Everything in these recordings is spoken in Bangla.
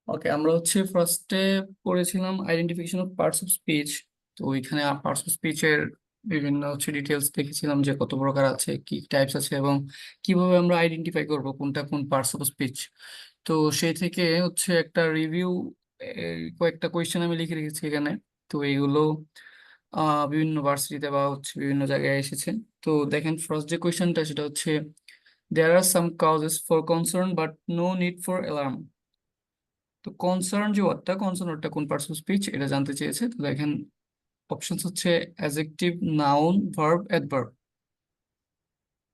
ওকে, আমরা হচ্ছে ফার্স্টে পড়েছিলাম identification of parts of speech. তো ওইখানে পার্টস অফ স্পিচের বিভিন্ন হচ্ছে ডিটেলস দেখেছিলাম যে কত প্রকার আছে, কি টাইপস আছে, এবং কিভাবে আমরা আইডেন্টিফাই করব কোনটা কোন পার্টস অফ স্পিচ। তো সেই থেকে হচ্ছে একটা রিভিউ, কয়েকটা কোয়েশ্চেন আমি লিখে রেখেছি এখানে। তো এইগুলো বিভিন্ন ভার্সিটিতে বা হচ্ছে বিভিন্ন জায়গায় এসেছে। তো দেখেন, ফার্স্ট যে কোয়েশ্চেনটা সেটা হচ্ছে, there are some causes for concern but no need for alarm. তো কনসার্ন যে ওয়ার্ডটা, কনসার্ন ওয়ার্ডটা কোন পার্টস অফ স্পিচ এটা জানতে চেয়েছে। তো দেখেন, অপশনস হচ্ছে অ্যাডজেক্টিভ, নাউন, ভার্ব, অ্যাডভার্ব।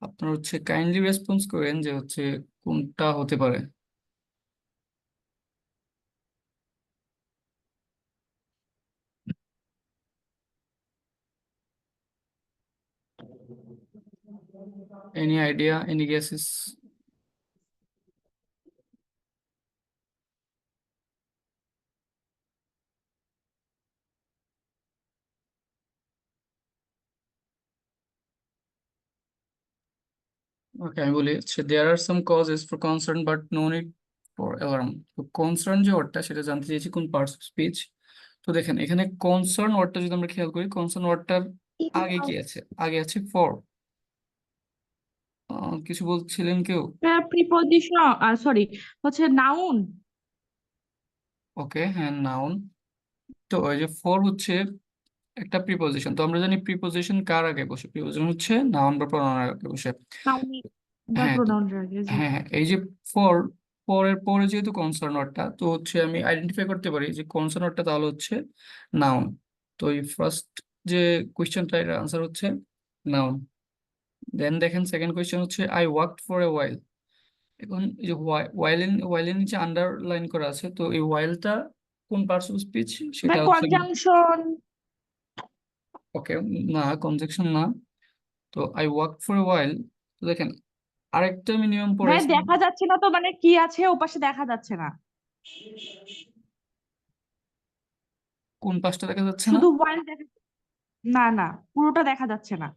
আপনার হচ্ছে কাইন্ডলি রেসপন্স করেন যে হচ্ছে কোনটা হতে পারে। Any idea, any guesses? Okay, আমি বলি হচ্ছে there are some causes for concern but no need for alarm. তো কনসার্ন যে ওয়ার্ডটা সেটা জানতে চেয়েছি কোন পার্টস অফ স্পিচ। তো দেখেন, এখানে কনসার্ন ওয়ার্ডটা যদি আমরা খেয়াল করি, কনসার্ন ওয়ার্ডটার আগে কি আছে? আগে আছে ফর। কিছু বলছিলেন কেউ? প্রিপজিশন, সরি, হচ্ছে নাউন। ওকে, হ্যাঁ, নাউন। তো ওই যে ফর হচ্ছে একটা প্রিপজিশন। তো আমরা জানি প্রিপজিশন কার আগে বসে? প্রিপজিশন হচ্ছে নাউন বা প্রোনাউনের আগে বসে। নাউন বা হ্যাঁ, তো প্রোনাউন আগে, জি। হ্যাঁ হ্যাঁ, এই যে ফর, ফরের পরে যেহেতু কনসার্ন ওয়ার্ডটা, তো হচ্ছে আমি আইডেন্টিফাই করতে পারি যে কনসার্ন ওয়ার্ডটা তাহলে হচ্ছে নাউন। তো এই ফার্স্ট যে কোয়েশ্চেনটা, এর আনসার হচ্ছে নাউন। দেন দেখেন, সেকেন্ড কোয়েশ্চেন হচ্ছে আই ওয়ার্কড ফর এ ওয়াইল। এখন এই যে ওয়াইলের নিচে আন্ডারলাইন করা আছে, তো এই ওয়াইলটা কোন পার্টস অফ স্পিচ সেটা ভাই হচ্ছে? কনজাংশন। ওকে, না, কনজাংশন না। তো আই ওয়ার্ক ফর এ ওয়াইল। তো দেখেন, আরেকটা মিনিমাম ভাই পড়েছি। দেখা যাচ্ছে না তো, মানে কি আছে ওপাশে দেখা যাচ্ছে না। কোন পাঁচটা দেখা যাচ্ছে না? শুধু ওয়াইল দেখা, না না, পুরোটা দেখা যাচ্ছে না।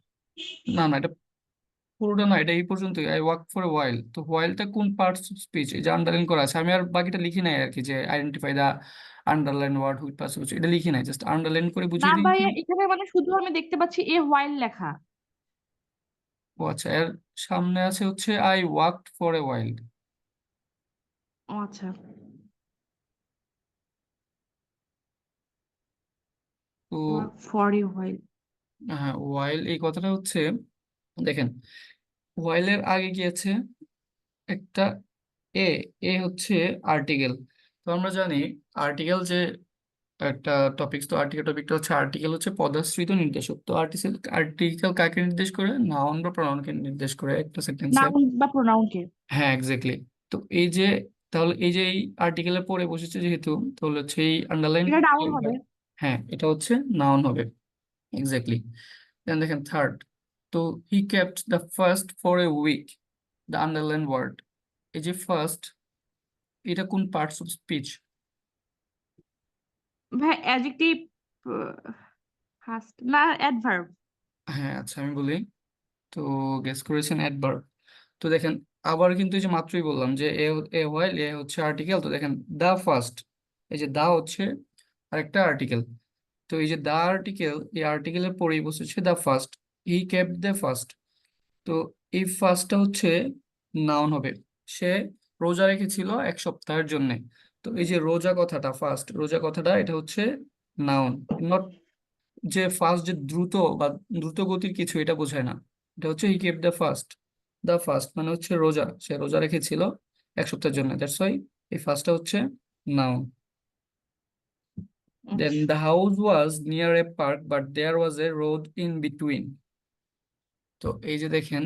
না না, এটা পুরোটা না, এটা এই পর্যন্তই। আই ওয়ার্ক ফর এ ওয়াইল, তো ওয়াইলটা কোন পার্টস অফ স্পিচ এই যে আন্ডারলাইন করা আছে, আমি আর বাকিটা লিখি নাই আর কি, যে identify the underline word which parts of speech, এটা লিখি নাই, জাস্ট আন্ডারলাইন করে না বুঝিয়ে দিয়েছি। ভাই, এখানে মানে শুধু আমি দেখতে পাচ্ছি এ ওয়াইল লেখা। ও আচ্ছা, এর সামনে আছে হচ্ছে আই ওয়ার্কড ফর এ ওয়াইল। ও আচ্ছা। তো ওয়ার্ক ফর এ ওয়াইল। হ্যাঁ, ওয়াইল এই কথাটা হচ্ছে, দেখেন, ওয়াইলের আগে কি আছে? একটা এ। এ হচ্ছে আর্টিকেল। তো আমরা জানি আর্টিকেল যে একটা টপিক, তো আর্টিকেল টপিকটা হচ্ছে, আর্টিকেল হচ্ছে পদাশ্রিত নির্দেশক। তো আর্টিকেল আর্টিকেল কাকে নির্দেশ করে? নাউন বা প্রনাউনকে নির্দেশ করে একটা সেন্টেন্সে। নাউন বা প্রোনাউনকে। হ্যাঁ, এক্স্যাক্টলি। তো এই যে, তাহলে এই যে এই আর্টিকেলের পরে বসেছে যেহেতু, তাহলে হচ্ছে এই আন্ডারলাইন। এটা নাউন হবে। হ্যাঁ, এটা হচ্ছে নাউন হবে, এক্স্যাক্টলি। দেন দেখেন থার্ড, তো he kept the first for a week, the underline word. এই যে ফার্স্ট, এটা কোন পার্টস অফ স্পিচ? ভাই অ্যাডজেক্টিভ, ফার্স্ট না অ্যাডভার্ব। হ্যাঁ, আচ্ছা, আমি বলি। তো গেস করেছেন অ্যাডভার্ব। তো দেখেন, আবার কিন্তু এই যে মাত্রই বললাম যে এ, এ হোয়াইল এ হচ্ছে আর্টিকেল। তো দেখেন, দা ফার্স্ট, এই যে দা হচ্ছে আরেকটা আর্টিকেল। তো এই যে দা আর্টিকেল, এই আর্টিকেলের পরেই বসেছে the first. He kept the first. তো এই ফার্স্টটা হচ্ছে নাউন হবে। সে রোজা রেখেছিল 1 সপ্তাহের জন্য। তো এই যে রোজা কথাটা, ফার্স্ট রোজা কথাটা, এটা হচ্ছে নাউন। নট যে ফার্স্ট যে দ্রুত বা দ্রুত গতির কিছু, এটা বোঝায় না। এটা হচ্ছে he kept the first. The first মানে হচ্ছে রোজা, সে রোজা রেখেছিল 1 সপ্তাহের জন্য, দ্যাটস ওয়াই এই ফার্স্টটা হচ্ছে noun. Then the house was near a park but there was a road in between. তো এই যে দেখেন,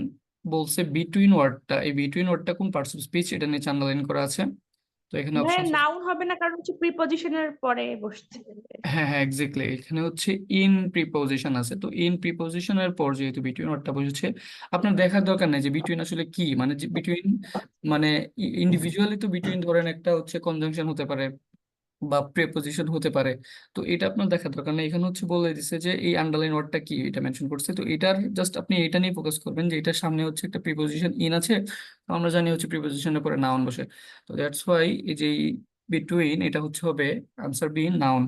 বলছে বিটুইন ওয়ার্ডটা, এই বিটুইন ওয়ার্ডটা কোন পার্টস অফ স্পিচ, এটা নিচে আন্ডারলাইন করা আছে। তো এখানে ভাই অপশন, নাউন হবে না, কারণ হচ্ছে প্রিপজিশনের পরে বসছে। হ্যাঁ হ্যাঁ, এক্স্যাক্টলি, এখানে হচ্ছে ইন প্রিপোজিশন আছে। তো ইন প্রিপোজিশনের পর যেহেতু বিটুইন ওয়ার্ডটা বসেছে, আপনার দেখার দরকার নেই যে বিটুইন আসলে কি, মানে যে বিটুইন মানে ইন্ডিভিজুয়ালি তো বিটুইন ধরেন একটা হচ্ছে কনজাংশন হতে পারে বা প্রিপোজিশন হতে পারে। তো এটা আপনার দেখার দরকার নেই, এখানে হচ্ছে বলে দিছে যে এই আন্ডারলাইন ওয়ার্ডটা কি, এটা মেনশন করছে। তো এটার জাস্ট আপনি এটা নিয়ে ফোকাস করবেন যে এটার সামনে হচ্ছে একটা প্রিপোজিশন ইন আছে। তো আমরা জানি হচ্ছে প্রিপোজিশনের পরে নাউন বসে। তো দ্যাটস ওয়াই এই যে বিটুইন, এটা হচ্ছে হবে আনসার বি নাউন।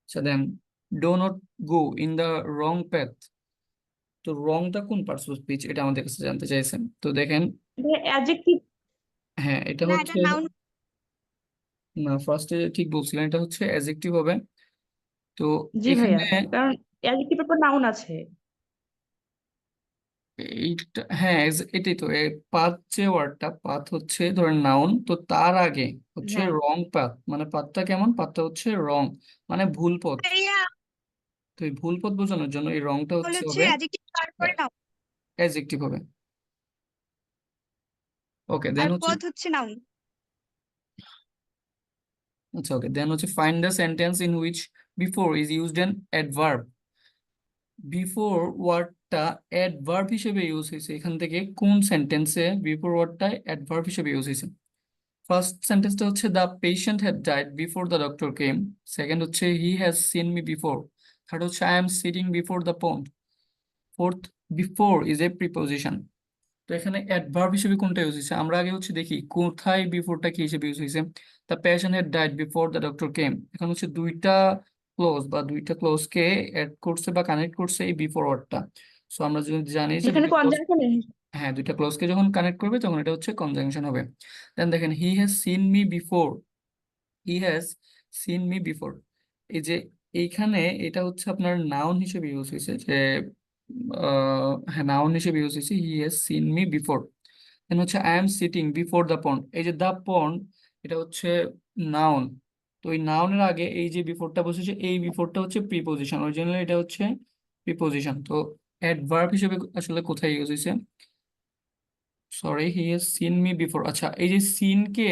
আচ্ছা then, do not go in the wrong path. তো রংটা কোন পার্টস অফ স্পিচ, এটা আমাদের কাছে জানতে চাইছেন। তো দেখেন, অ্যাডজেক্টিভ। হ্যাঁ এটা না, এটা হচ্ছে, নাউন। না ফার্স্টে ঠিক বলছিলেন, এটা হচ্ছে অ্যাডজেক্টিভ হবে। তো জি ভাইয়া, এখানে কারণ অ্যাডজেক্টিভের পর নাউন আছে। এইটা, হ্যাঁ এটাই তো, পাথ যে ওয়ার্ডটা, পাথ হচ্ছে ধরেন নাউন, তো তার আগে হচ্ছে হ্যাঁ, রং পাথ, মানে পাথটা কেমন, পাথটা হচ্ছে রং, মানে ভুল পথ। ভাইয়া, তো এই ভুল পথ বোঝানোর জন্য এই রংটা বলে হচ্ছে হচ্ছে হবে অ্যাডজেক্টিভ তারপরে নাউন, অ্যাডজেক্টিভ হবে। ওকে আর দেন হচ্ছে, পদ হচ্ছে নাউন। আচ্ছা ওকে দেন হচ্ছে find the sentence in which before is used an adverb. Before ওয়ার্ডটা অ্যাডভার্ব হিসেবে ইউজ হয়েছে, এখান থেকে কোন সেন্টেন্সে বিফোর ওয়ার্ডটা অ্যাডভার্ব হিসেবে ইউজ হয়েছে। ফার্স্ট সেন্টেন্সটা হচ্ছে the patient had died before the doctor came. Second হচ্ছে he has seen me before. Third হচ্ছে I am sitting before the pond. Fourth, before is a preposition. তো এখানে অ্যাডভার্ব হিসেবে কোনটা ইউজ হয়েছে, আমরা আগে হচ্ছে দেখি কোথায় বিফোরটা কি হিসেবে ইউজ হয়েছে। The patient had died before the doctor কেম, এখন হচ্ছে দুইটা ক্লোজ বা দুইটা ক্লোজকে অ্যাড করছে বা কানেক্ট করছে এই বিফোর ওয়ার্ডটা। সো আমরা যদি জানি যে এখানে দুইটা ক্লোজ, কনজাংশন। হ্যাঁ দুইটা ক্লোজকে যখন কানেক্ট করবে তখন এটা হচ্ছে কনজাংশন হবে। দেন দেখেন, হি has seen me before, he has seen me before, এই যে এইখানে এটা হচ্ছে আপনার নাউন হিসেবে ইউজ হয়েছে যে হ্যাঁ নাউন হিসেবে ইউজ হয়েছে, he has seen me before. Then হচ্ছে I am sitting before the pond, এই যে দ্য পন্ড, এটা হচ্ছে নাউন। তো এই নাউনের আগে এই যে বিফোরটা বসেছে, এই বিফোরটা হচ্ছে প্রিপোজিশন, অরিজিনালি এটা হচ্ছে প্রিপোজিশন। তো অ্যাডভার্ব হিসেবে আসলে কোথায় ইউজ হয়েছে, sorry he has seen me before. আচ্ছা এই যে সিনকে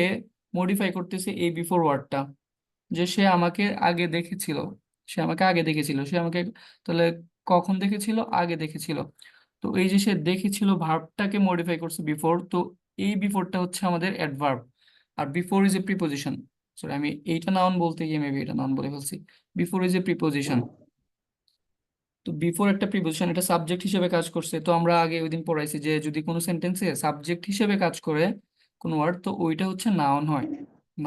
মডিফাই করতেছে এই বিফোর ওয়ার্ডটা, যে সে আমাকে আগে দেখেছিল, সে আমাকে আগে দেখেছিল, সে আমাকে, তাহলে কখন দেখেছিল, আগে দেখেছিল। তো এই যে সে দেখেছিল ভার্বটাকে মডিফাই করছে বিফোর, তো এই বিফোরটা হচ্ছে আমাদের অ্যাডভার্ব। আর before is a preposition, sorry আমি এইটা নাউন বলতে গিয়ে মেবি এটা নাউন বলে ফেলছি। Before is a preposition. তো বিফোর একটা প্রিপোজিশন, এটা সাবজেক্ট হিসেবে কাজ করছে। তো আমরা আগে ওই দিন পড়াইছি যে যদি কোনো সেন্টেন্সে সাবজেক্ট হিসেবে কাজ করে কোন ওয়ার্ড, তো ওইটা হচ্ছে নাউন হয়।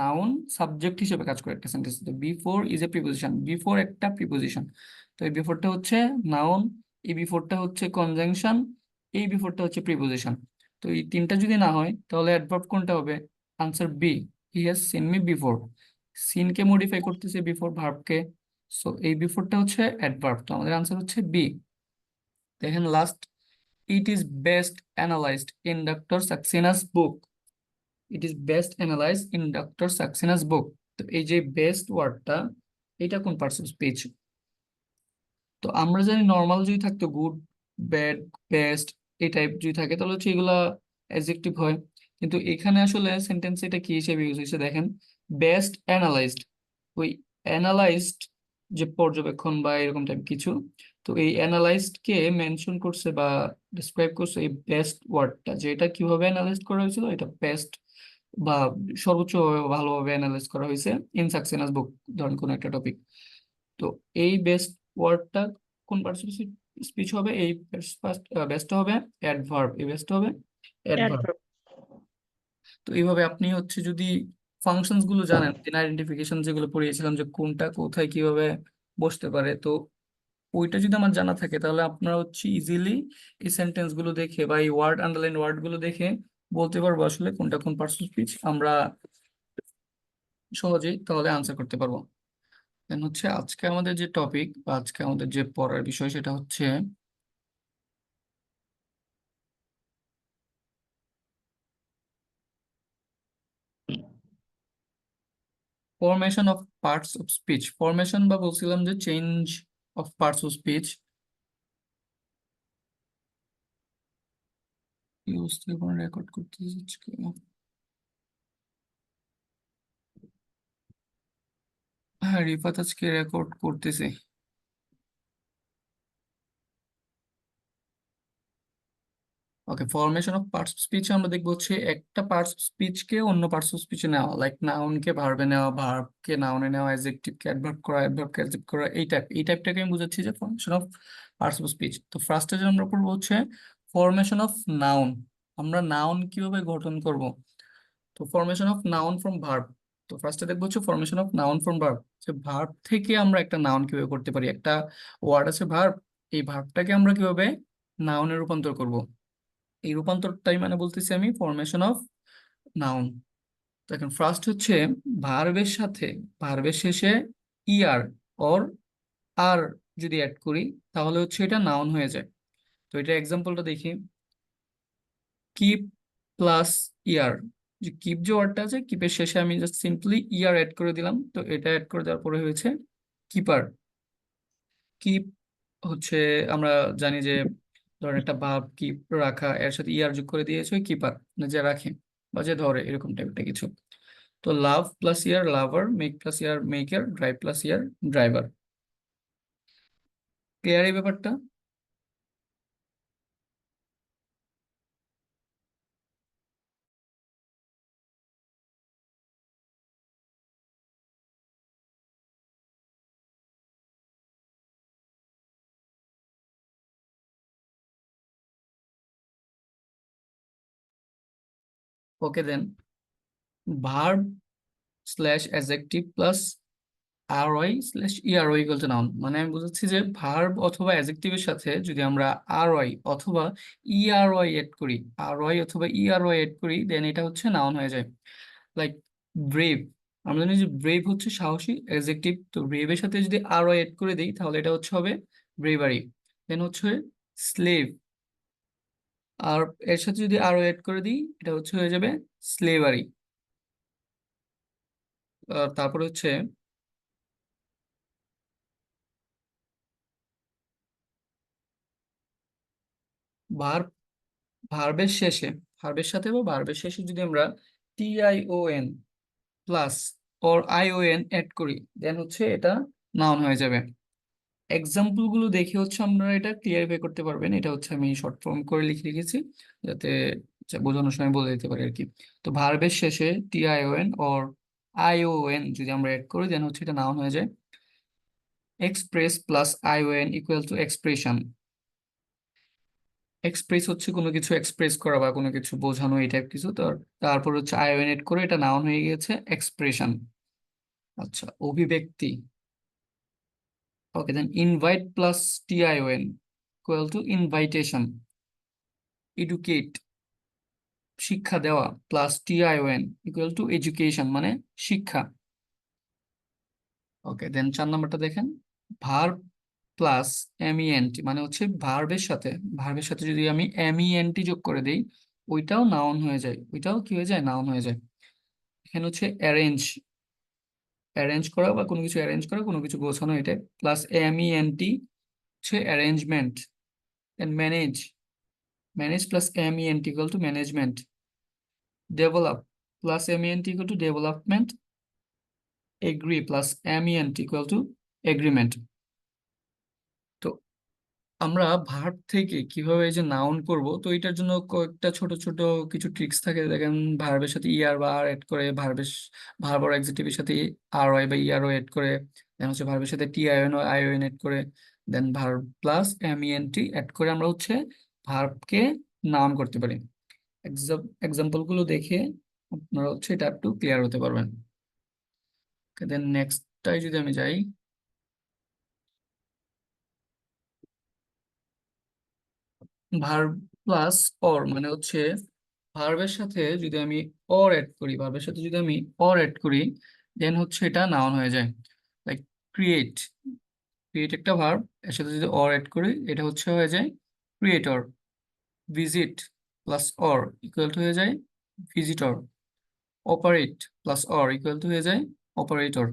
নাউন সাবজেক্ট হিসেবে কাজ করে একটা সেন্টেন্স। তো before is a preposition, before একটা প্রিপোজিশন। তো এই বিফোরটা হচ্ছে নাউন, এই বিফোরটা হচ্ছে কনজাংশন, এই বিফোরটা হচ্ছে প্রিপোজিশন। তো এই তিনটা যদি না হয় তাহলে অ্যাডভার্ব কোনটা হবে, answer B, he has seen me before. সিনকে মডিফাই করতেছে বিফোর ভার্বকে, সো এই বিফোরটা হচ্ছে অ্যাডভার্ব। তো আমাদের আনসার হচ্ছে বি। দেখেন last, it is best analysed in doctor Saxena's book. It is best analysed in doctor Saxena's book. তো এই যে বেস্ট ওয়ার্ডটা, এটা কোন পার্টস অফ স্পিচ। তো আমরা জানি নর্মাল যদি থাকতো গুড, ব্যাড, বেস্ট, এই টাইপ যদি থাকে তাহলে হচ্ছে এগুলা অ্যাডজেক্টিভ হয়। কিন্তু এখানে আসলে সেন্টেন্স এটা কি হিসেবে ইউজ হয়েছে দেখেন, বেস্ট অ্যানালাইজড। ওই অ্যানালাইজড যে পর্যবেক্ষণ বা এরকম টাইপ কিছু, তো এই অ্যানালাইজড কে মেনশন করছে বা ডিসক্রাইব করছে এই বেস্ট ওয়ার্ডটা, যে এটা কিভাবে অ্যানালাইজ করা হয়েছিল, এটা বেস্ট বা সর্বোচ্চ ভালোভাবে অ্যানালাইজ করা হয়েছে ইন সাকসেনাস বুক, ধরেন কোন একটা টপিক। তো এই বেস্ট ওয়ার্ডটা কোন পার্টিসিপেট স্পিচ হবে, এই বেস্ট হবে অ্যাডভার্ব, এই বেস্ট হবে অ্যাডভার্ব। অ্যাডভার্ব। তো এইভাবে আপনি হচ্ছে যদি ফাংশনস গুলো জানেন, তিন আইডেন্টিফিকেশন যেগুলো পড়িয়েছিলাম যে কোনটা কোথায় কিভাবে বসতে পারে, তো ওইটা যদি আমার জানা থাকে তাহলে আপনারা হচ্ছে ইজিলি এই সেন্টেন্স গুলো দেখে বা এই ওয়ার্ড আন্ডারলাইন ওয়ার্ড গুলো দেখে বলতে পারবো আসলে কোনটা কোন পার্সন স্পিচ, আমরা সহজেই তাহলে আনসার করতে পারবো। দেন হচ্ছে আজকে আমাদের যে টপিক বা আজকে আমাদের যে পড়ার বিষয় সেটা হচ্ছে formation of parts of speech. Formation বা বলছিলাম যে change of parts of speech. Use থেকে কোনো রেকর্ড করতে যাচ্ছে কেন? হ্যাঁ রিফাত আজকে রেকর্ড করতেছে। Okay, formation of parts of speech আমরা দেখবো হচ্ছে একটা পার্টস অফ স্পিচকে অন্য পার্টস অফ স্পিচে নেওয়া, লাইক নাউনকে ভার্বে নেওয়া, ভার্বকে নাউনে নেওয়া, অ্যাডজেক্টিভকে অ্যাডভার্ব করা, অ্যাডভার্বকে অ্যাডজেক্টিভ করা, এই টাইপটাকে আমি বুঝাচ্ছি যে formation of parts of speech. তো ফার্স্টে যে আমরা পড়বো হচ্ছে ফরমেশন অফ নাউন। আমরা নাউন কিভাবে গঠন করব? তো formation of noun from verb. তো ফার্স্টে দেখবো হচ্ছে formation of noun from verb, যে ভার্ব থেকে আমরা একটা নাউন কিভাবে করতে পারি। একটা ওয়ার্ড আছে ভার্ব, এই ভার্বটাকে আমরা কিভাবে নাউনে রূপান্তর করব। এই রূপান্তরটাই মানে বলতেছি আমি ফরমেশন অফ নাউন। দেখেন ফার্স্ট হচ্ছে ভার্বের সাথে, ভার্বের শেষে ইআর অর আর যদি অ্যাড করি তাহলে হচ্ছে এটা নাউন হয়ে যায়। তো এটা এক্সাম্পলটা দেখি। কিপ প্লাস ইয়ার, যে কিপ যে ওয়ার্ডটা আছে, কিপের শেষে আমি জাস্ট সিম্পলি ইয়ার অ্যাড করে দিলাম, তো এটা অ্যাড করে দেওয়ার পরে হয়েছে কিপার। কিপ হচ্ছে আমরা জানি যে ধরেন একটা ভার্ব কিপ রাখা, এর সাথে ইয়ার যোগ করে দিয়েছে ওই কিপার, যে রাখে বা যে ধরে এরকম টাইপের কিছু। তো love plus er lover, make plus er maker, drive plus er driver. Clear এই ব্যাপারটা? Okay then, verb slash adjective plus R Y slash E R Y equal to noun. মানে আমি বুঝাচ্ছি যে ভার্ব অথবা অ্যাডজেক্টিভের সাথে যদি আমরা আর ওয়াই অথবা ইআর ওয়াই এড করি, আর ওয়াই অথবা ইআর ওয়াই এড করি, দেন এটা হচ্ছে নাউন হয়ে যায়। লাইক ব্রেভ, আমরা জানি যে ব্রেভ হচ্ছে সাহসী অ্যাডজেক্টিভ, তো ব্রেভের সাথে যদি আর ওয়াই এড করে দিই তাহলে এটা হচ্ছে হবে ব্রেভারি। দেন হচ্ছে স্লেভ, আর এর সাথে যদি আর ওয়াই এড করে দিই এটা হচ্ছে হয়ে যাবে স্লেভারি। তারপর হচ্ছে ভার্ব, ভার্বের শেষে, ভার্বের সাথে বা ভার্বের শেষে যদি আমরা TION plus or ION add করি, দেন হচ্ছে এটা নাউন হয়ে যাবে। এক্সাম্পল গুলো দেখে হচ্ছে আমরা এটা ক্লিয়ারিফাই করতে পারবেন। এটা হচ্ছে আমি শর্ট ফর্ম করে লিখে রেখেছি যাতে বোঝানোর সময় বলে দিতে পারি আর কি। তো ভার্বের শেষে টিআইওএন অর আইওএন যদি আমরা অ্যাড করি দেন হচ্ছে এটা নাউন হয়ে যায়। Express plus ION equal to expression. Express হচ্ছে কোনো কিছু এক্সপ্রেস করা বা কোনো কিছু বোঝানো এই টাইপ কিছু, তো তারপর হচ্ছে আয়োনেট করে এটা নাউন হয়ে গিয়েছে এক্সপ্রেশন। আচ্ছা, অভিব্যক্তি। Okay then invite plus T I O N equal to invitation. Educate, শিক্ষা দেওয়া, plus T I O N equal to education মানে শিক্ষা। ওকে দেন 4 নম্বরটা দেখেন, ভার্ব প্লাস এমইএনটি মানে হচ্ছে ভার্বের সাথে, ভার্বের সাথে যদি আমি এমইএনটি যোগ করে দিই ওইটাও নাউন হয়ে যায়, ওইটাও কি হয়ে যায় নাউন হয়ে যায়। এখানে হচ্ছে অ্যারেঞ্জ, অ্যারেঞ্জ করা বা কোনো কিছু অ্যারেঞ্জ করা, কোনো কিছু গোছানো, এটা প্লাস এমইএনটি হচ্ছে arrangement. And manage, manage plus M E N T equal to management. Develop plus M E N T equal to development. Agree plus M E N T equal to agreement. তো আমরা ভার্ব থেকে কিভাবে এই যে নাউন করব, তো এটার জন্য কয়েকটা ছোট ছোট কিছু ট্রিক্স থাকে। দেখেন ভার্বের সাথে ইআর বা আর এড করে, ভার্বের ভার্ব আর অ্যাডজেক্টিভের সাথে আর ওয়াই বা ইআর ওয়াই এড করে, দেন হচ্ছে ভার্বের সাথে টি আইওএন ও আইওএন এড করে, দেন ভার্ব প্লাস এমইএনটি এড করে আমরা হচ্ছে ভার্বকে নাউন করতে পারি। এক্সাম্পল গুলো দেখে আপনারা হচ্ছে এটা একটু ক্লিয়ার হতে পারবেন। দেন নেক্সটটাই যদি আমি যাই, ভার্ব প্লাস অর মানে হচ্ছে ভার্বের সাথে যদি আমি অর অ্যাড করি, ভার্বের সাথে যদি আমি অর অ্যাড করি দেন হচ্ছে এটা নাউন হয়ে যায়। লাইক ক্রিয়েট, ক্রিয়েট একটা ভার্ব, এর সাথে যদি অর অ্যাড করি এটা হচ্ছে হয়ে যায় creator. Visit plus or equal to হয়ে যায় visitor. Operate plus or equal to হয়ে যায় অপারেটর।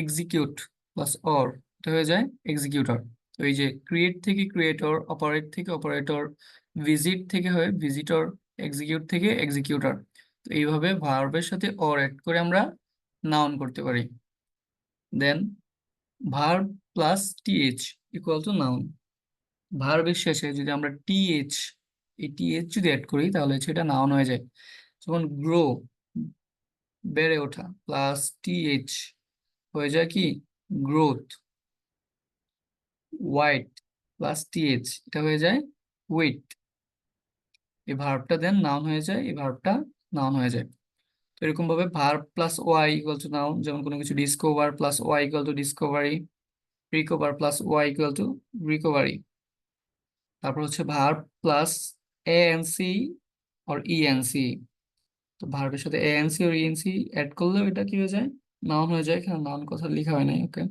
এক্সিকিউট প্লাস অর এটা হয়ে যায় এক্সিকিউটর। তো এই যে ক্রিয়েট থেকে ক্রিয়েটর, অপারেট থেকে অপারেটর, ভিজিট থেকে হয় ভিজিটর, এক্সিকিউট থেকে এক্সিকিউটর। তো এইভাবে ভার্বের সাথে অর অ্যাড করে আমরা নাউন করতে পারি। Then verb plus TH equal to noun. ভার্বের শেষে যদি আমরা টিএইচ, এই টিএইচ যদি অ্যাড করি তাহলে সেটা নাউন হয়ে যায়। যেমন গ্রো, বেড়ে ওঠা, প্লাস টিএইচ হয়ে যায় কি গ্রোথ। ওয়াইট প্লাস টিএইচ এটা হয়ে যায় ওয়েট। এই ভার্বটা দেন নাউন হয়ে যায়, এই ভার্বটা নাউন হয়ে যায়। তো এরকম ভাবে verb plus Y equal to noun, যেমন কোনো কিছু discover plus Y equal to discovery, recover plus Y equal to recovery. তারপর হচ্ছে ভার্ব প্লাস এএনসি আর ইএনসি। তো ভার্বের সাথে এএনসি আর ইএনসি অ্যাড করলেও এটা কি হয়ে যায়, নাউন হয়ে যায়। এখানে নাউন কথা লেখা হয় নাই, ওকে।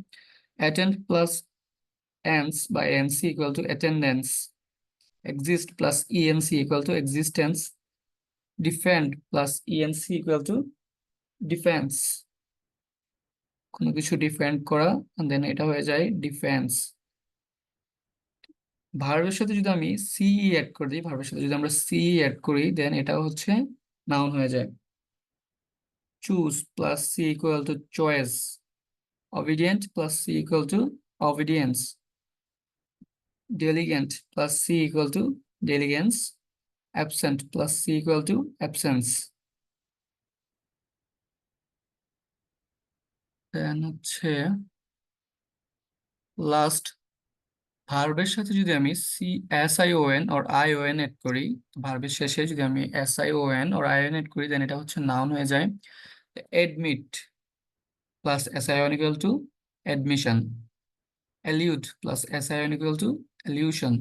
অ্যাটেন্ড প্লাস এন্স বা ANC equal to attendance. Exist plus ENC equal to existence. Defend plus ENC equal to defence. কোনো কিছু ডিফেন্ড করা, দেন এটা হয়ে যায় ডিফেন্স। ভার্বের সাথে যদি আমি সিই অ্যাড করে দিই, ভার্বের সাথে যদি আমরা সিই অ্যাড করি, দেন এটা হচ্ছে নাউন হয়ে যায়। Choose plus C equal to choice. Obedient plus C equal to obedience. diligent plus c equal to diligence. Absent plus c equal to absence. Then হচ্ছে লাস্ট, ভার্বের সাথে যদি আমি C S I O N or I O N add করি, ভার্বের শেষে যদি আমি S I O N or I O N add করি, দেন এটা হচ্ছে নাউন হয়ে যায়। Admit plus S I O N equal to admission. Elude plus S I O N equal to elusion.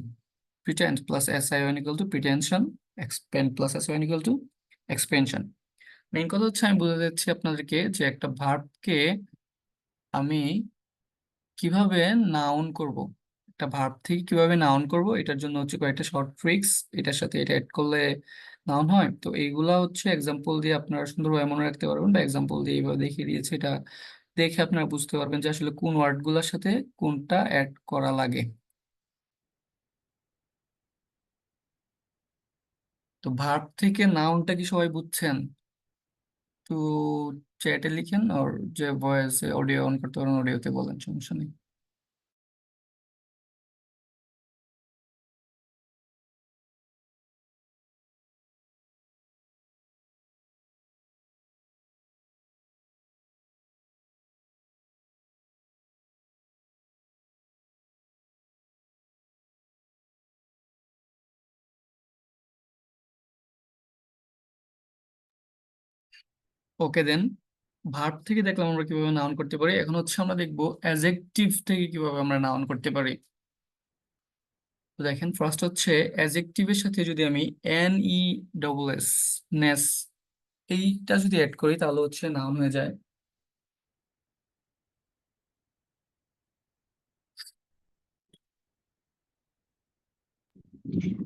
Pretend plus S I O N equal to pretension. Expend plus S I O N equal to expansion. Main কথা হচ্ছে আমি বলে দিচ্ছি আপনাদেরকে যে একটা ভার্বকে আমি কিভাবে নাউন করব, একটা ভার্ব থেকে কিভাবে নাউন করব, এটার জন্য হচ্ছে কয়েকটা শর্ট ট্রিক্স, এটার সাথে এটা অ্যাড করলে নাউন হয়। তো এইগুলা হচ্ছে এক্সাম্পল দিয়ে আপনারা সুন্দরভাবে মনে রাখতে পারবেন, বা এক্সাম্পল দিয়ে এইভাবে দেখিয়ে দিয়েছে, এটা দেখে আপনারা বুঝতে পারবেন যে আসলে কোন ওয়ার্ড গুলার সাথে কোনটা অ্যাড করা লাগে। তো ভার্ব থেকে নাউনটা কি সবাই বুঝছেন? তো চ্যাটে লিখেন, আর যে ভয়েস অডিও অন করতে পারেন অডিওতে বলেন, সমস্যা নেই। ওকে দেন, ভার্ব থেকে দেখলাম আমরা কিভাবে নাউন করতে পারি, এখন হচ্ছে আমরা দেখবো অ্যাজেক্টিভ থেকে কিভাবে আমরা নাউন করতে পারি। তো দেখেন, ফার্স্ট হচ্ছে অ্যাজেক্টিভের সাথে যদি আমি এন ই ডবল এস, নেস, এইটা যদি অ্যাড করি তাহলে হচ্ছে নাউন হয়ে যায়।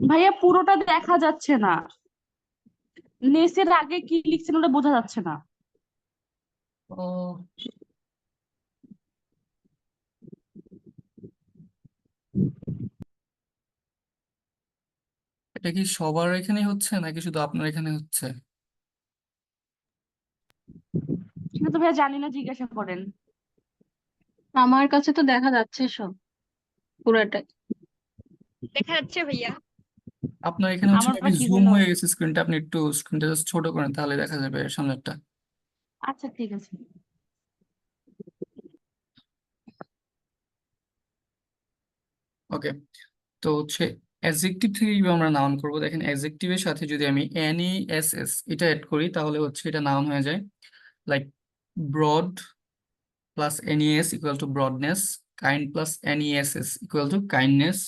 ভাইয়া পুরোটা দেখা যাচ্ছে না, নেসের আগে কি লিখছেন ওটা বোঝা যাচ্ছে না। ও, এটা কি সবার এখানেই হচ্ছে নাকি শুধু আপনার এখানে হচ্ছে? সেটা তো ভাইয়া জানি না, জিজ্ঞাসা করেন। আমার কাছে তো দেখা যাচ্ছে সব, পুরাটাই। দেখা যাচ্ছে ভাইয়া। আপনার এখানে হচ্ছে আমারটা মেবি কি জুম যেন। হয়ে গেছে স্ক্রিনটা, আপনি একটু স্ক্রিনটা জাস্ট ছোট করেন তাহলে দেখা যাবে সামনেরটা। আচ্ছা ঠিক আছে। ওকে, তো হচ্ছে অ্যাডজেক্টিভ থেকে কিভাবে আমরা নাউন করব, দেখেন অ্যাডজেক্টিভের সাথে যদি আমি এন ই এস এস এটা অ্যাড করি তাহলে হচ্ছে এটা নাউন হয়ে যায়। Like broad plus N E S equal to broadness. Kind plus N E S S equal to kindness.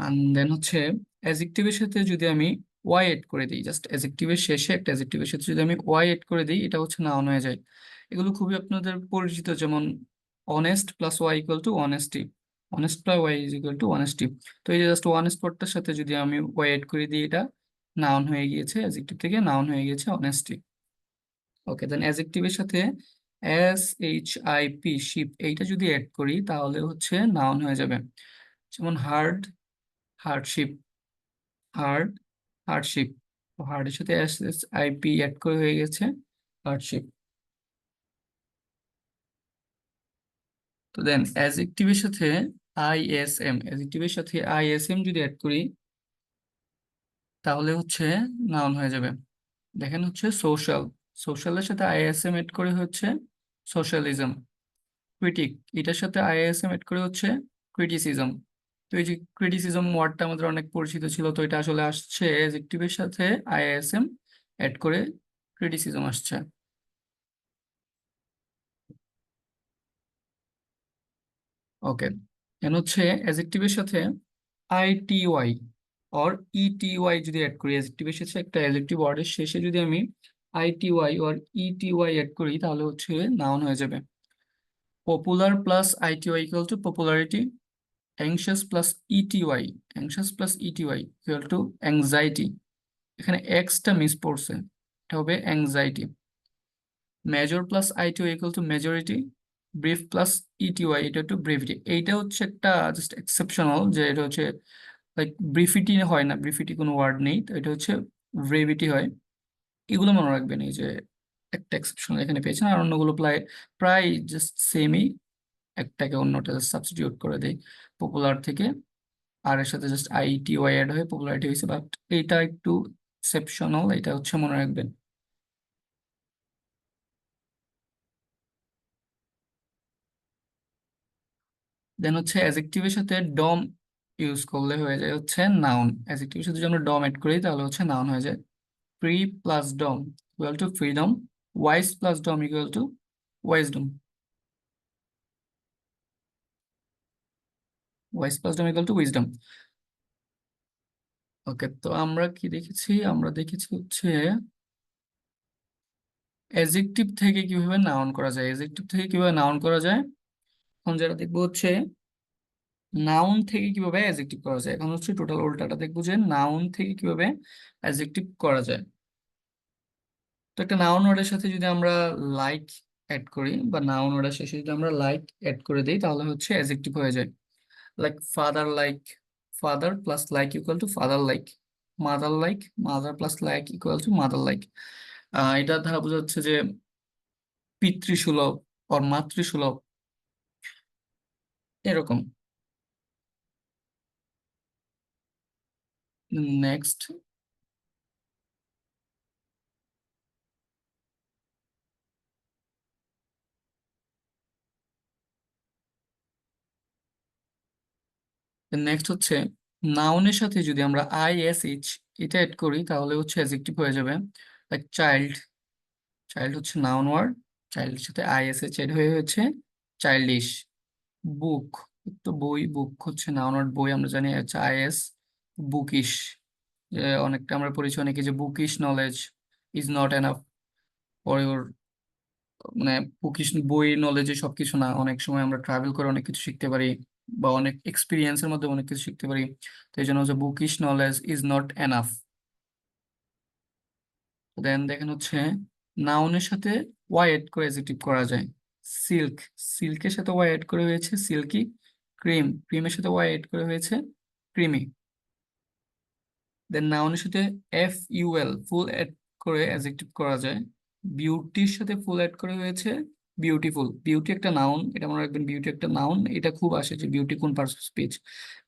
And then হচ্ছে অ্যাডজেক্টিভের সাথে যদি আমি ওয়াই এড করে দিই, জাস্ট অ্যাডজেক্টিভের শেষে একটা অ্যাডজেক্টিভের সাথে যদি আমি ওয়াই এড করে দিই, এটা হচ্ছে নাউন হয়ে যায়। এগুলো খুবই আপনাদের পরিচিত, যেমন honest plus Y equal to honesty. Honest plus Y is equal to honesty. তো এই যে জাস্ট ওয়ান স্পটটার সাথে যদি আমি ওয়াই এড করে দিই, এটা নাউন হয়ে গিয়েছে, অ্যাডজেক্টিভ থেকে নাউন হয়ে গিয়েছে অনেস্টি। ওকে, দেন অ্যাডজেক্টিভের সাথে S H I P ship এইটা যদি অ্যাড করি তাহলে হচ্ছে নাউন হয়ে যাবে। যেমন হার্ড, হার্ডশিপ। Hard, hardship. হার্ডের সাথে S S I P add করে হয়ে গেছে হার্ডশিপ। তো দেন অ্যাডজেক্টিভের সাথে আই এস এম, অ্যাডজেক্টিভের সাথে আই এস এম যদি অ্যাড করি তাহলে হচ্ছে নাউন হয়ে যাবে। দেখেন হচ্ছে সোশ্যাল, সোশ্যালের সাথে আই এস এম এড করে হচ্ছে সোশ্যালিজম। ক্রিটিক, এটার সাথে আই এস এম এড করে হচ্ছে ক্রিটিসিজম। তো এই যে ক্রিটিসিজম ওয়ার্ডটা আমাদের অনেক পরিচিত ছিল, তো এটা আসলে আসছে অ্যাডজেক্টিভের সাথে আইএসএম অ্যাড করে ক্রিটিসিজম আসছে। ওকে, এখন হচ্ছে অ্যাডজেক্টিভের সাথে আইটিওয়াই অর ইটিওয়াই যদি অ্যাড করি, অ্যাডজেক্টিভের শেষে একটা অ্যাডজেক্টিভ ওয়ার্ডের শেষে যদি আমি আইটিওয়াই অর ইটিওয়াই অ্যাড করি তাহলে হচ্ছে নাউন হয়ে যাবে। Popular plus I T Y equal to popularity, anxious plus E T Y, anxious plus E T Y equal to anxiety. এখানে এক্সটা মিস পড়ছে, এটা হবে anxiety. Major plus I T Y equal to majority, brief plus E T Y এটা টু ব্রেভিটি। এইটা হচ্ছে একটা জাস্ট এক্সেপশনাল, যে এটা হচ্ছে লাইক ব্রিফিটি হয় না, ব্রিফিটি কোনো ওয়ার্ড নেই, তো এটা হচ্ছে ব্রেভিটি হয়। এগুলো মনে রাখবেন, এই যে একটা এক্সেপশনাল এখানে পেয়েছেন, আর অন্যগুলো প্রায় প্রায় জাস্ট সেমই, একটাকে অন্যটা সাবস্টিটিউট করে দেয় পপুলার থেকে, আর এর সাথে জাস্ট আইটিওয়াই অ্যাড হয়ে পপুলারিটি হয়েছে, বাট এইটা একটু এক্সেপশনাল, এটা হচ্ছে মনে রাখবেন। দেন হচ্ছে অ্যাডজেক্টিভের সাথে ডম ইউজ করলে হয়ে যায় হচ্ছে নাউন। অ্যাডজেক্টিভের সাথে যদি আমরা ডম অ্যাড করি তাহলে হচ্ছে নাউন হয়ে যায়। Free plus dom equal to freedom, wise plus dom equal to wisdom, wise plus dom equal to wisdom. Okay, তো আমরা কি দেখেছি? আমরা দেখেছি হচ্ছে অ্যাডজেক্টিভ থেকে কিভাবে নাউন করা যায়, অ্যাডজেক্টিভ থেকে কিভাবে নাউন করা যায়। এখন যেটা দেখবো হচ্ছে নাউন থেকে কিভাবে অ্যাডজেক্টিভ করা যায়। এখন হচ্ছে টোটাল উল্টাটা দেখবো, যে নাউন থেকে কিভাবে অ্যাডজেক্টিভ করা যায়। তো একটা নাউন ওয়ার্ডের সাথে যদি আমরা লাইক অ্যাড করি, বা নাউন ওয়ার্ডের শেষে যদি আমরা লাইক অ্যাড করে দিই তাহলে হচ্ছে অ্যাডজেক্টিভ হয়ে যায়। Like father like, father plus like equal to father like. Mother like, mother plus like equal to mother like. এটা দ্বারা বোঝা যাচ্ছে যে পিতৃসুলভ or মাতৃসুলভ, এরকম। নেক্সট, নেক্সট হচ্ছে নাউনের সাথে যদি আমরা আইএসএইচ এটা অ্যাড করি তাহলে হচ্ছে অ্যাডজেক্টিভ হয়ে যাবে। লাইক চাইল্ড, চাইল্ড হচ্ছে নাউন ওয়ার্ড, চাইল্ডের সাথে আইএসএইচ অ্যাড হয়ে হচ্ছে চাইল্ডিশ। বুক, তো বই, বুক হচ্ছে নাউন ওয়ার্ড, বই আমরা জানি হচ্ছে আইএস। বুকিশ, অনেকটা আমরা পড়েছি অনেকে যে bookish knowledge is not enough for your, মানে বুকিশ বই নলেজে সবকিছু না, অনেক সময় আমরা ট্রাভেল করে অনেক কিছু শিখতে পারি, বা অনেক এক্সপিরিয়েন্সের মধ্যে অনেক কিছু শিখতে পারি। তো এই জন্য হচ্ছে bookish knowledge is not enough. Then দেখেন হচ্ছে নাউনের সাথে ওয়াই এড করে অ্যাডজেক্টিভ করা যায়। সিল্ক, সিল্কের সাথে ওয়াই এড করে হয়েছে সিল্কি। ক্রিম, ক্রিমের সাথে ওয়াই এড করে হয়েছে ক্রিমি। দেন নাউনের সাথে এফ ইউএল ফুল অ্যাড করে অ্যাডজেক্টিভ করা যায়। বিউটির সাথে ফুল অ্যাড করে হয়েছে বিউটিফুল। বিউটি একটা নাউন, এটা মনে রাখবেন, বিউটি একটা নাউন, এটা খুব আসে যে বিউটি কোন পার্টস অফ স্পিচ।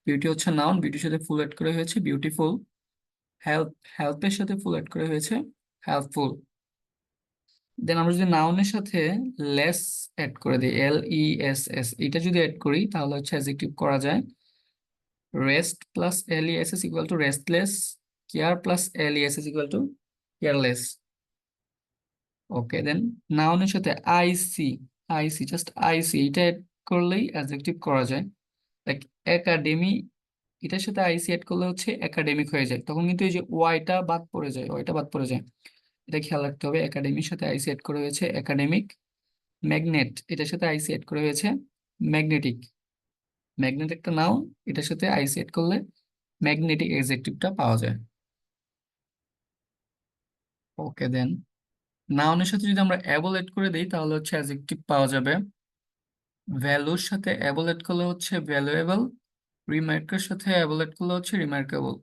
বিউটি হচ্ছে নাউন, বিউটির সাথে ফুল অ্যাড করে হয়েছে বিউটিফুল। হেল্প, হেল্পের সাথে ফুল অ্যাড করে হয়েছে হেল্পফুল। দেন আমরা যদি নাউনের সাথে লেস অ্যাড করে দিই, LESS, এটা যদি অ্যাড করি তাহলে হচ্ছে অ্যাডজেক্টিভ করা যায় rest plus LESS equal to restless, care plus LESS equal to careless. Okay, then নাউনের সাথে আইসি, আইসি জাস্ট আইসি এটা অ্যাড করলেই অ্যাডজেক্টিভ করা যায়। লাইক একাডেমি, এটার সাথে আইসি অ্যাড করলে হচ্ছে একাডেমিক হয়ে যায়, তখন কিন্তু এই যে ওয়াইটা বাদ পড়ে যায়, ওয়াইটা বাদ পড়ে যায়, এটা খেয়াল রাখতে হবে। একাডেমির সাথে আইসি অ্যাড করে হয়েছে একাডেমিক। ম্যাগনেট, এটার সাথে আইসি অ্যাড করে হয়েছে ম্যাগনেটিক। ম্যাগনেট একটা নাউন, এটার সাথে আইসি অ্যাড করলে ম্যাগনেটিক অ্যাডজেক্টিভটা পাওয়া যায়। ওকে, দেন নাউনের সাথে যদি আমরা অ্যাবল এড করে দিই তাহলে হচ্ছে অ্যাডজেক্টিভ পাওয়া যাবে। ভ্যালুর সাথে অ্যাবল এড করলে হচ্ছে ভ্যালুয়েবল। রিমার্কের সাথে অ্যাবল এড করলে হচ্ছে রিমার্কেবল।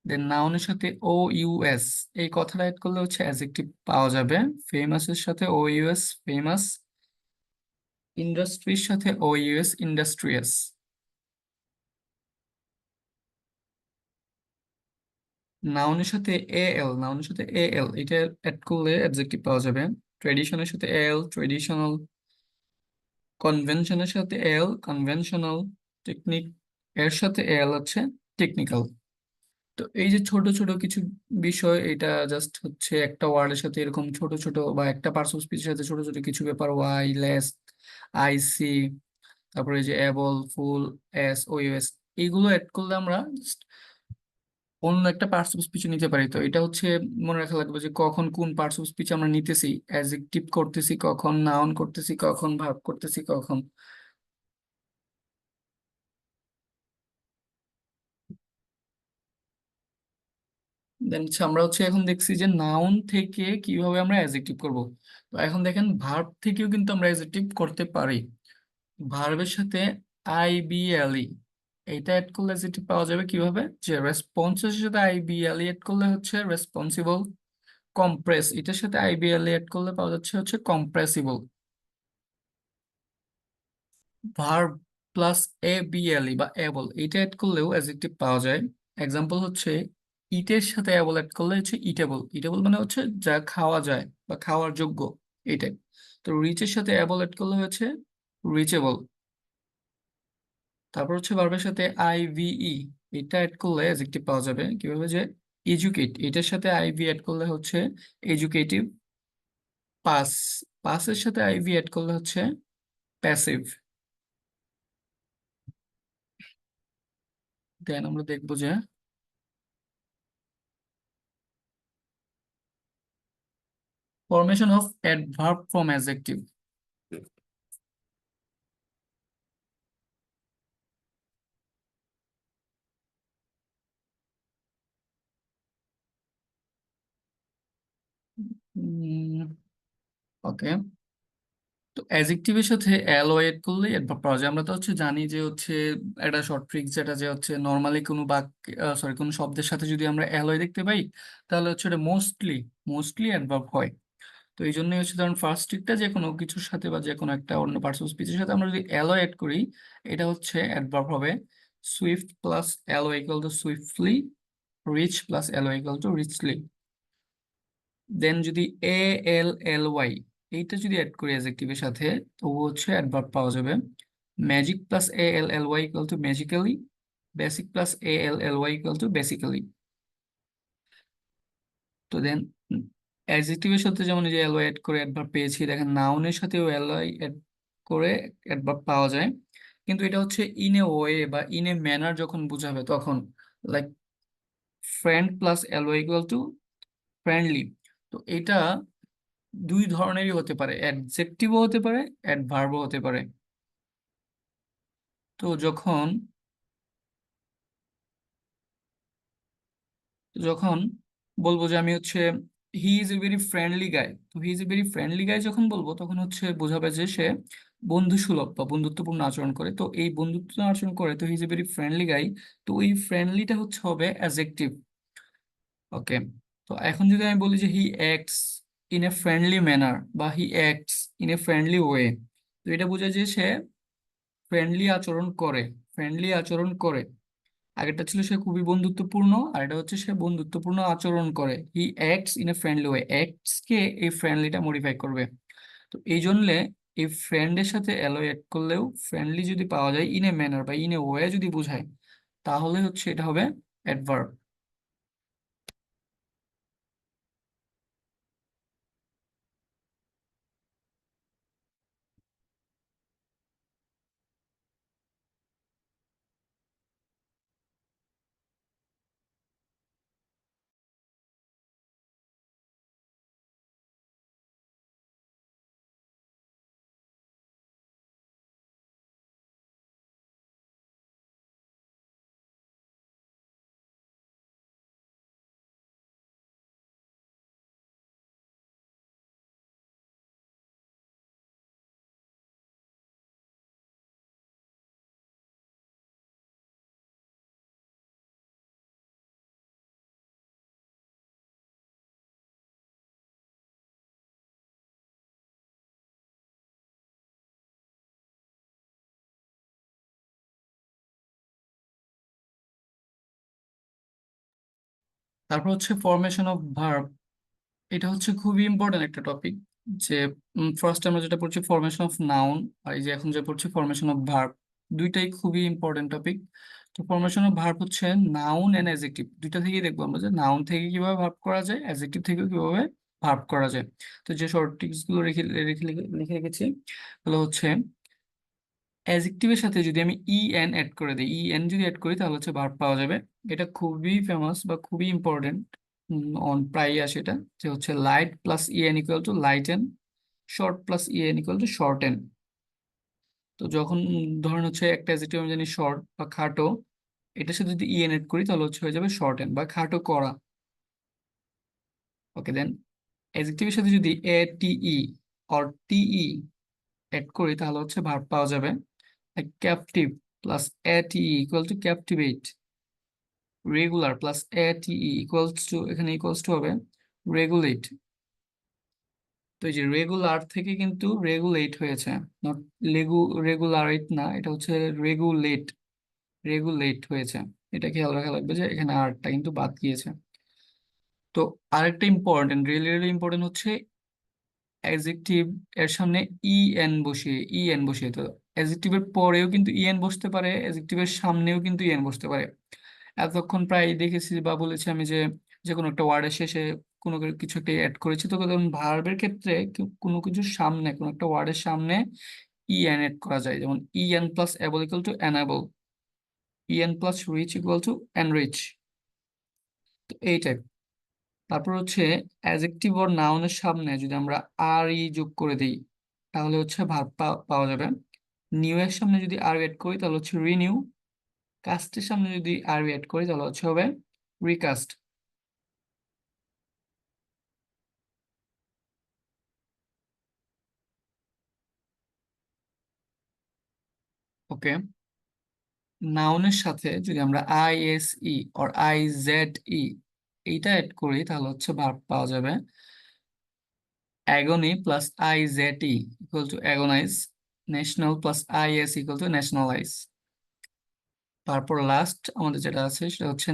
দেন নাউনের সাথে ও ইউএস এই কথাটা এড করলে হচ্ছে অ্যাডজেক্টিভ পাওয়া যাবে। ফেমাসের সাথে ও ইউএস ফেমাস। ইন্ডাস্ট্রির সাথে ও ইউএস ইন্ডাস্ট্রিয়াস। নাউনের সাথে এএল, নাউনের সাথে এএল এটা অ্যাড করলে অ্যাডজেক্টিভ পাওয়া যাবে। ট্রেডিশনের সাথে এল ট্রেডিশনাল। কনভেনশনের সাথে এল কনভেনশনাল। টেকনিক এর সাথে এল হচ্ছে টেকনিক্যাল। তো এই যে ছোট ছোট কিছু বিষয়, এটা জাস্ট হচ্ছে একটা ওয়ার্ডের সাথে এরকম ছোট ছোট, বা একটা পার্টস অফ স্পিচের সাথে ছোট ছোট কিছু ব্যাপার, ওয়াই, লেস, আইসি, তারপরে এই যে এবল, ফুল, এস, ওইএস, এইগুলো অ্যাড করলে আমরা just অন্য একটা পার্টস অফ স্পিচ নিতে পারি। তো এটা হচ্ছে মনে রাখা লাগবে যে কখন কোন পার্টস অফ স্পিচ আমরা নিতেছি, অ্যাডজেক্টিভ করতেছি কখন, নাউন করতেছি কখন, ভার্ব করতেছি কখন। দেন আমরা হচ্ছে এখন দেখছি যে নাউন থেকে কিভাবে আমরা অ্যাডজেক্টিভ করব। তো এখন দেখেন ভার্ব থেকেও কিন্তু আমরা অ্যাডজেক্টিভ করতে পারি। ভার্বের সাথে আইবিএলই, এইটা অ্যাড করলে অ্যাডজেক্টিভ পাওয়া যাবে কিভাবে, যে রেসপন্সের সাথে আইবিএলই অ্যাড করলে হচ্ছে রেসপন্সিবল। কম্প্রেস, এটার সাথে আইবিএলই অ্যাড করলে পাওয়া যাচ্ছে হচ্ছে কম্প্রেসিবল। ভার্ব প্লাস এ বিএলই বা এবল, এটা অ্যাড করলেও অ্যাডজেক্টিভ পাওয়া যায়। এক্সাম্পল হচ্ছে ইটের সাথে এবল অ্যাড করলে হচ্ছে ইটেবল। ইটেবল মানে হচ্ছে যা খাওয়া যায় বা খাওয়ার যোগ্য, এইটাই। তো রিচের সাথে এবল অ্যাড করলে হচ্ছে রিচেবল। তারপর হচ্ছে ভার্বের সাথে আইভিই, এটা অ্যাড করলে অ্যাডজেক্টিভ পাওয়া যাবে কিভাবে, যে এডুকেট, এটার সাথে আইভি অ্যাড করলে হচ্ছে এডুকেটিভ। পাস, পাসের সাথে আইভি অ্যাড করলে হচ্ছে প্যাসিভ। দেন আমরা দেখবো যে formation of adverb from adjective. ওকে, তো অ্যাডজেক্টিভের সাথে অ্যালয় এড করলে অ্যাডভার্ব পাওয়া যায়। আমরা তো হচ্ছে জানি যে হচ্ছে একটা শর্ট ট্রিক, যেটা যে হচ্ছে নর্মালি কোনো বাক্য, সরি, কোনো শব্দের সাথে যদি আমরা অ্যালয় দেখতে পাই, তাহলে হচ্ছে এটা মোস্টলি মোস্টলি অ্যাডভার্ব হয়। তো এই জন্যই হচ্ছে ধরুন ফার্স্ট ট্রিকটা, যে কোনো কিছুর সাথে বা যে কোনো একটা অন্য পার্টস অফ স্পিচের সাথে আমরা যদি অ্যালয় এড করি, এটা হচ্ছে অ্যাডভার্ব হবে। Swift plus L Y equal to swiftly, rich plus L Y equal to richly. Then যদি এ এল এল ওয়াই, এইটা যদি অ্যাড করি অ্যাডজেক্টিভের সাথে, তো হচ্ছে অ্যাডভার্ব পাওয়া যাবে। Magic plus A L L Y equal to magically, basic plus A L L Y equal to basically. তো দেন অ্যাডজেক্টিভের সাথে যেমন এই যে এল ওয়াই অ্যাড করে অ্যাডভার্ব পেয়েছি, দেখেন নাউনের সাথেও এল ওয়াই অ্যাড করে অ্যাডভার্ব পাওয়া যায়। কিন্তু এটা হচ্ছে ইন এ ওয়ে বা ইন এ ম্যানার যখন বোঝাবে তখন, like friend plus L Y equal to friendly. তো এটা দুই ধরনেরই হতে পারে, অ্যাডজেক্টিভও হতে পারে, অ্যাডভার্বও হতে পারে। তো যখন যখন বলবো যে আমি হচ্ছে he is a very friendly guy, তো he is a very friendly guy যখন বলবো, তখন হচ্ছে বোঝাবে যে সে বন্ধু সুলভ বা বন্ধুত্বপূর্ণ আচরণ করে। তো এই বন্ধুত্বপূর্ণ আচরণ করে, তো he is a very friendly guy, তো ওই ফ্রেন্ডলিটা হচ্ছে হবে অ্যাডজেক্টিভ। ওকে, তো এখন যদি আমি বলি যে he acts in a friendly manner বা he acts in a friendly way, তো এটা বোঝায় যে সে ফ্রেন্ডলি আচরণ করে, ফ্রেন্ডলি আচরণ করে। আগেরটা ছিল সে খুবই বন্ধুত্বপূর্ণ, আর এটা হচ্ছে সে বন্ধুত্বপূর্ণ আচরণ করে। He acts in a friendly way, acts কে এই ফ্রেন্ডলিটা মডিফাই করবে। তো এই জন্য এই ফ্রেন্ডের সাথে অ্যালয় অ্যাড করলেও ফ্রেন্ডলি যদি পাওয়া যায় ইন এ ম্যানার বা ইন এ ওয়ে যদি বোঝায়, তাহলে হচ্ছে এটা হবে অ্যাডভার্ব। তারপর হচ্ছে ফরমেশন অফ ভার্ব, এটা হচ্ছে খুবই ইম্পর্টেন্ট একটা টপিক। যে ফার্স্ট আমরা যেটা পড়ছি ফরমেশন অফ নাউন, আর এই যে এখন যে পড়ছি ফরমেশন অফ ভার্ব। দুইটাই খুবই ইম্পর্টেন্ট টপিক। তো ফরমেশন অফ ভার্ব হচ্ছে নাউন এন্ড অ্যাডজেক্টিভ, দুইটা থেকেই দেখবো আমরা যে নাউন থেকে কিভাবে ভার্ব করা যায়, অ্যাডজেক্টিভ থেকেও কিভাবে ভার্ব করা যায়। তো যে শর্ট ট্রিক্স গুলো লিখে রেখেছি তাহলে হচ্ছে অ্যাডজেক্টিভের সাথে যদি আমি এন অ্যাড করে দিই, এন যদি অ্যাড করি তাহলে হচ্ছে ভার্ব পাওয়া যাবে। এটা খুবই ফেমাস বা খুবই ইম্পর্টেন্ট, অন প্রায় আসে এটা, যে হচ্ছে light plus N equal two lighten, short plus N equal two shorten. তো যখন ধরেন হচ্ছে একটা অ্যাডজেক্টিভ আমি জানি শর্ট বা খাটো, এটার সাথে যদি এন অ্যাড করি তাহলে হচ্ছে হয়ে যাবে শর্টেন বা খাটো করা। ওকে, দেন অ্যাডজেক্টিভের সাথে যদি এটিই অর টিই অ্যাড করি তাহলে হচ্ছে ভার্ব পাওয়া যাবে। ক্যাপটিভ প্লাস এটিই equal to captivate, regular plus এটিই ইকুয়ালস টু, এখানে ইকুয়ালস টু হবে রেগুলেট। তো এই যে রেগুলার থেকে কিন্তু রেগুলেট হয়েছে, নট রেগুলারেট না, এটা হচ্ছে রেগুলেট, রেগুলেট হয়েছে। এটা খেয়াল রাখা লাগবে যে এখানে আরটা কিন্তু বাদ গিয়েছে। তো আরেকটা ইম্পর্টেন্ট, রিয়েলি রিয়েলি ইম্পর্টেন্ট হচ্ছে অ্যাডজেক্টিভ এর সামনে ইএন বসিয়ে। তো অ্যাডজেক্টিভের পরেও কিন্তু ইএন বসতে পারে, অ্যাডজেক্টিভের সামনেও কিন্তু ইএন বসতে পারে। এতক্ষণ প্রায় দেখেছি বা বলেছি আমি যে যে কোনো একটা ওয়ার্ডের শেষে কোনো কিছু একটা অ্যাড করেছি। তো যেমন ভার্বের ক্ষেত্রে কোনো কিছুর সামনে, কোনো একটা ওয়ার্ডের সামনে ইএন অ্যাড করা যায়, যেমন EN plus able equal to enable, EN plus rich equal to enrich. তো এই টাইপ। তারপর হচ্ছে অ্যাডজেক্টিভ ওর নাউনের সামনে যদি আমরা আর ই যোগ করে দিই তাহলে হচ্ছে ভার্ব পাওয়া যাবে। নিউ এর সামনে যদি আর এড করি তাহলে হচ্ছে রিনিউ, কাস্টের সামনে যদি আর এড করি তাহলে হচ্ছে হবে রিকাস্ট। ওকে, নাউনের সাথে যদি আমরা আইএসই অর আইজেড এইটা অ্যাড করি তাহলে হচ্ছে ভার্ব পাওয়া যাবে agony plus I Z equal to agonise, national plus I S equal to nationalise. তারপর লাস্ট আমাদের যেটা আছে সেটা হচ্ছে